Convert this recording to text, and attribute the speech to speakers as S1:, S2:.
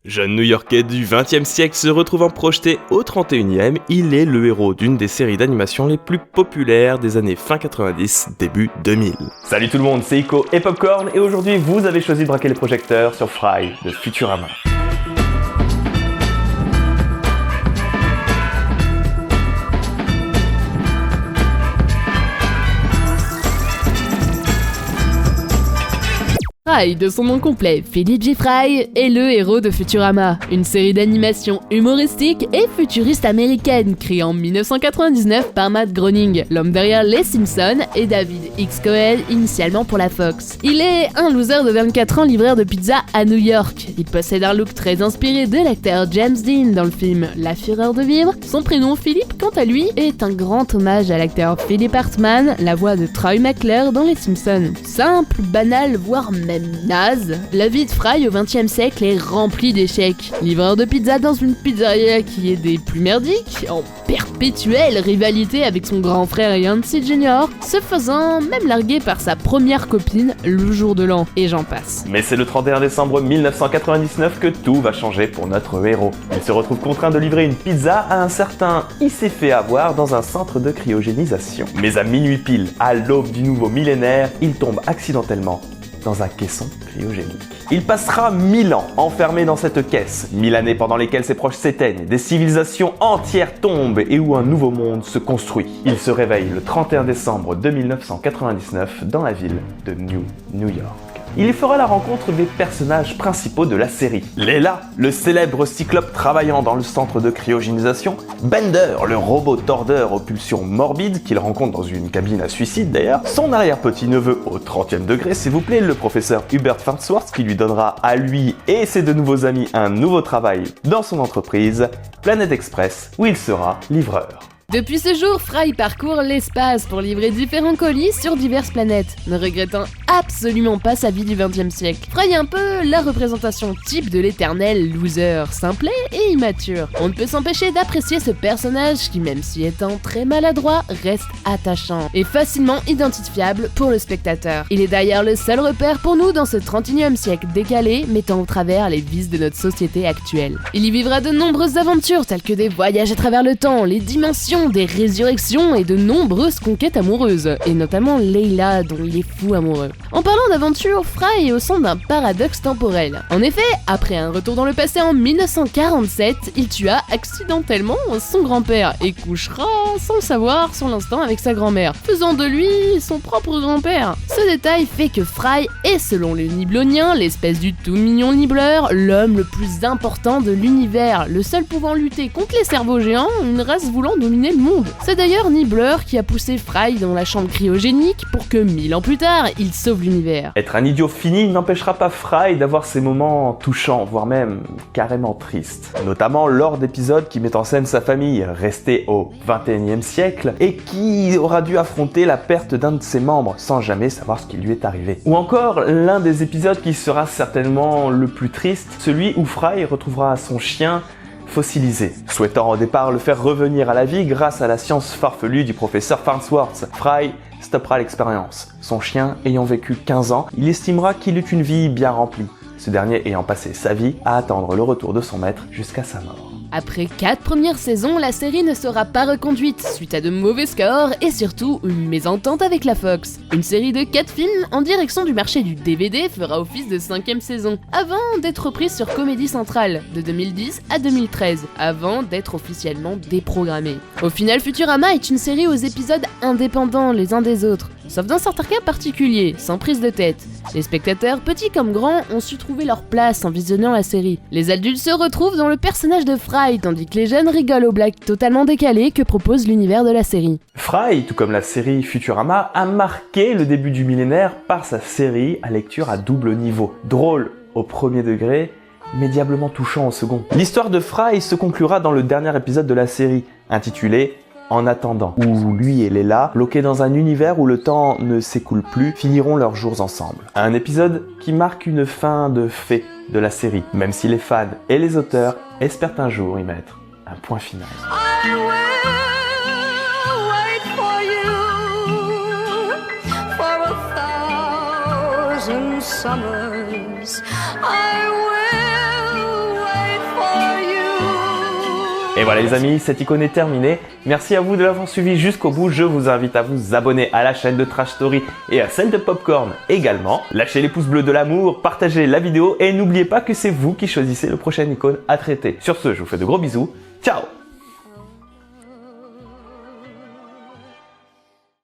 S1: Jeune New-Yorkais du XXe siècle se retrouvant projeté au XXIe, il est le héros d'une des séries d'animation les plus populaires des années fin 90, début 2000. Salut tout le monde, c'est Ico et Popcorn, et aujourd'hui vous avez choisi de braquer les projecteurs sur Fry de Futurama.
S2: Fry, de son nom complet, Philip J. Fry, est le héros de Futurama, une série d'animation humoristique et futuriste américaine créée en 1999 par Matt Groening, l'homme derrière Les Simpsons, et David X. Cohen, initialement pour la Fox. Il est un loser de 24 ans livreur de pizza à New York. Il possède un look très inspiré de l'acteur James Dean dans le film La Fureur de vivre. Son prénom Philip, quant à lui, est un grand hommage à l'acteur Philip Hartman, la voix de Troy McClure dans Les Simpsons. Simple, banal, voire même naze, la vie de Fry au XXe siècle est remplie d'échecs. Livreur de pizza dans une pizzeria qui est des plus merdiques, en perpétuelle rivalité avec son grand frère Yancey Jr., se faisant même larguer par sa première copine le jour de l'an, et j'en passe.
S1: Mais c'est le 31 décembre 1999 que tout va changer pour notre héros. Il se retrouve contraint de livrer une pizza à un certain Il s'est fait avoir dans un centre de cryogénisation. Mais à minuit pile, à l'aube du nouveau millénaire, il tombe accidentellement dans un caisson cryogénique. Il passera 1000 ans enfermé dans cette caisse, 1000 années pendant lesquelles ses proches s'éteignent, des civilisations entières tombent et où un nouveau monde se construit. Il se réveille le 31 décembre de 1999 dans la ville de New York. Il y fera la rencontre des personnages principaux de la série. Leela, le célèbre cyclope travaillant dans le centre de cryogénisation, Bender, le robot tordeur aux pulsions morbides qu'il rencontre dans une cabine à suicide d'ailleurs, son arrière-petit-neveu au 30e degré s'il vous plaît, le professeur Hubert Farnsworth qui lui donnera à lui et ses deux nouveaux amis un nouveau travail dans son entreprise, Planet Express, où il sera livreur.
S2: Depuis ce jour, Fry parcourt l'espace pour livrer différents colis sur diverses planètes, ne regrettant absolument pas sa vie du XXe siècle. Fry est un peu la représentation type de l'éternel loser, simplet et immature. On ne peut s'empêcher d'apprécier ce personnage qui, même si étant très maladroit, reste attachant et facilement identifiable pour le spectateur. Il est d'ailleurs le seul repère pour nous dans ce 31e siècle décalé, mettant au travers les vices de notre société actuelle. Il y vivra de nombreuses aventures telles que des voyages à travers le temps, les dimensions, des résurrections et de nombreuses conquêtes amoureuses, et notamment Leela dont il est fou amoureux. En parlant d'aventure, Fry est au centre d'un paradoxe temporel. En effet, après un retour dans le passé en 1947, il tua accidentellement son grand-père et couchera sans le savoir sur l'instant avec sa grand-mère, faisant de lui son propre grand-père. Ce détail fait que Fry est, selon les Nibloniens, l'espèce du tout mignon Nibbler, l'homme le plus important de l'univers, le seul pouvant lutter contre les cerveaux géants, une race voulant dominer le monde. C'est d'ailleurs Nibbler qui a poussé Fry dans la chambre cryogénique pour que 1000 ans plus tard, il sauve l'univers.
S1: Être un idiot fini n'empêchera pas Fry d'avoir ces moments touchants, voire même carrément tristes. Notamment lors d'épisodes qui mettent en scène sa famille, restée au XXIe siècle, et qui aura dû affronter la perte d'un de ses membres sans jamais savoir ce qui lui est arrivé. Ou encore l'un des épisodes qui sera certainement le plus triste, celui où Fry retrouvera son chien fossilisé. Souhaitant au départ le faire revenir à la vie grâce à la science farfelue du professeur Farnsworth, Fry stoppera l'expérience. Son chien ayant vécu 15 ans, il estimera qu'il eut une vie bien remplie, ce dernier ayant passé sa vie à attendre le retour de son maître jusqu'à sa mort.
S2: Après 4 premières saisons, la série ne sera pas reconduite suite à de mauvais scores et surtout une mésentente avec la Fox. Une série de 4 films en direction du marché du DVD fera office de 5e saison, avant d'être reprise sur Comédie Centrale de 2010 à 2013, avant d'être officiellement déprogrammée. Au final, Futurama est une série aux épisodes indépendants les uns des autres, sauf dans certains cas particuliers, sans prise de tête. Les spectateurs, petits comme grands, ont su trouver leur place en visionnant la série. Les adultes se retrouvent dans le personnage de Fry, tandis que les jeunes rigolent aux blagues totalement décalées que propose l'univers de la série.
S1: Fry, tout comme la série Futurama, a marqué le début du millénaire par sa série à lecture à double niveau. Drôle au premier degré, mais diablement touchant au second. L'histoire de Fry se conclura dans le dernier épisode de la série, intitulé En attendant, où lui et Leela, bloqués dans un univers où le temps ne s'écoule plus, finiront leurs jours ensemble. Un épisode qui marque une fin de fait de la série, même si les fans et les auteurs espèrent un jour y mettre un point final.
S3: I will wait for you for 1,000 summers. I will wait.
S1: Et voilà les amis, cette icône est terminée. Merci à vous de l'avoir suivi jusqu'au bout. Je vous invite à vous abonner à la chaîne de Trash Story et à celle de Popcorn également. Lâchez les pouces bleus de l'amour, partagez la vidéo et n'oubliez pas que c'est vous qui choisissez le prochain icône à traiter. Sur ce, je vous fais de gros bisous. Ciao!